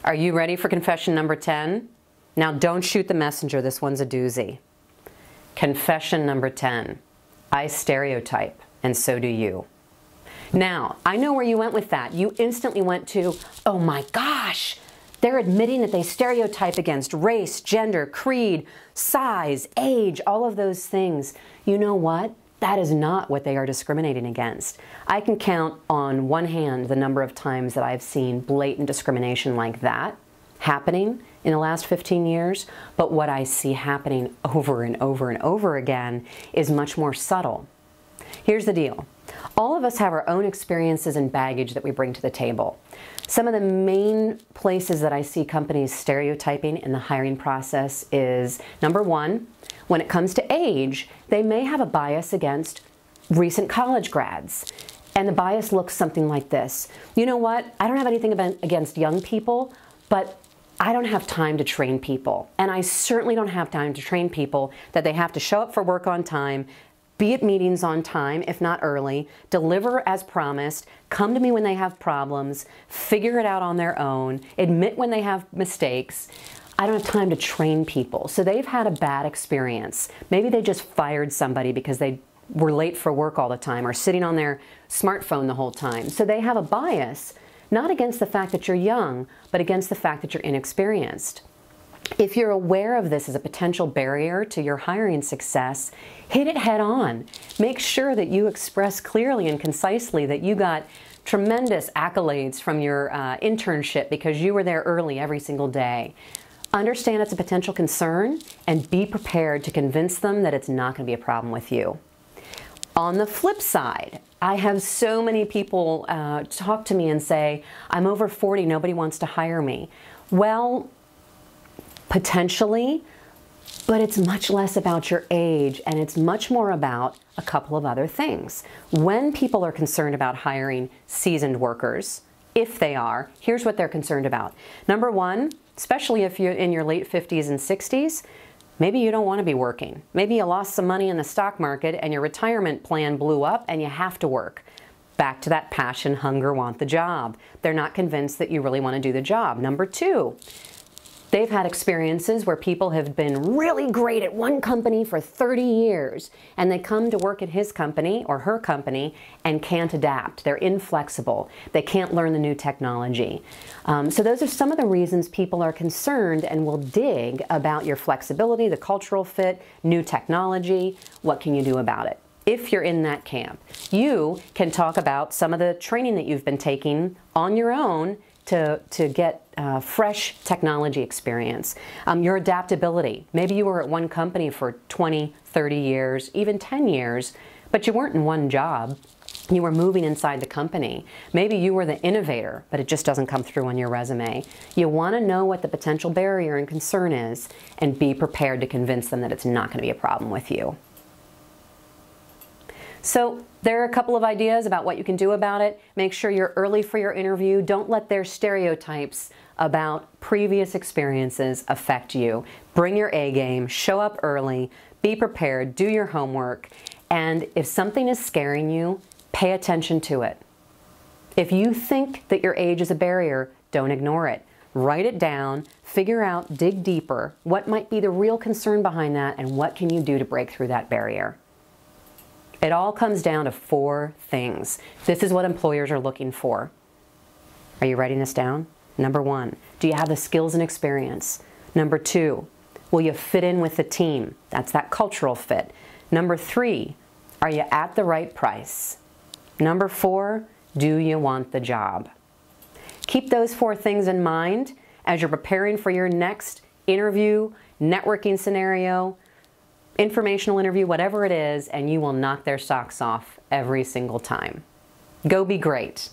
Are you ready for confession number 10? Now don't shoot the messenger, this one's a doozy. Confession number 10. I stereotype, and so do you. Now, I know where you went with that. You instantly went to, oh my gosh, they're admitting that they stereotype against race, gender, creed, size, age, all of those things. You know what? That is not what they are discriminating against. I can count on one hand the number of times that I've seen blatant discrimination like that happening in the last 15 years, but what I see happening over and over and over again is much more subtle. Here's the deal. All of us have our own experiences and baggage that we bring to the table. Some of the main places that I see companies stereotyping in the hiring process is, number one, when it comes to age, they may have a bias against recent college grads. And the bias looks something like this. You know what? I don't have anything against young people, but I don't have time to train people. And I certainly don't have time to train people that they have to show up for work on time, be at meetings on time, if not early, deliver as promised, come to me when they have problems, figure it out on their own, admit when they have mistakes. I don't have time to train people. So they've had a bad experience. Maybe they just fired somebody because they were late for work all the time or sitting on their smartphone the whole time. So they have a bias, not against the fact that you're young, but against the fact that you're inexperienced. If you're aware of this as a potential barrier to your hiring success, hit it head on. Make sure that you express clearly and concisely that you got tremendous accolades from your internship because you were there early every single day. Understand it's a potential concern and be prepared to convince them that it's not going to be a problem with you. On the flip side, I have so many people talk to me and say, I'm over 40, nobody wants to hire me. Well, potentially, but it's much less about your age and it's much more about a couple of other things. When people are concerned about hiring seasoned workers, if they are, here's what they're concerned about. Number one, especially if you're in your late 50s and 60s, maybe you don't want to be working. Maybe you lost some money in the stock market and your retirement plan blew up and you have to work. Back to that passion, hunger, want the job. They're not convinced that you really want to do the job. Number two, they've had experiences where people have been really great at one company for 30 years and they come to work at his company or her company and can't adapt. They're inflexible. They can't learn the new technology. So those are some of the reasons people are concerned and will dig about your flexibility, the cultural fit, new technology. What can you do about it? If you're in that camp, you can talk about some of the training that you've been taking on your own to get fresh technology experience. Your adaptability. Maybe you were at one company for 20, 30 years, even 10 years, but you weren't in one job. You were moving inside the company. Maybe you were the innovator, but it just doesn't come through on your resume. You want to know what the potential barrier and concern is and be prepared to convince them that it's not going to be a problem with you. So there are a couple of ideas about what you can do about it. Make sure you're early for your interview. Don't let their stereotypes about previous experiences affect you. Bring your A game, show up early, be prepared, do your homework, and if something is scaring you, pay attention to it. If you think that your age is a barrier, don't ignore it. Write it down, figure out, dig deeper, what might be the real concern behind that, and what can you do to break through that barrier. It all comes down to 4 things. This is what employers are looking for. Are you writing this down? Number 1, do you have the skills and experience? Number 2, will you fit in with the team? That's that cultural fit. Number 3, are you at the right price? Number 4, do you want the job? Keep those 4 things in mind as you're preparing for your next interview, networking scenario, informational interview, whatever it is, and you will knock their socks off every single time. Go be great.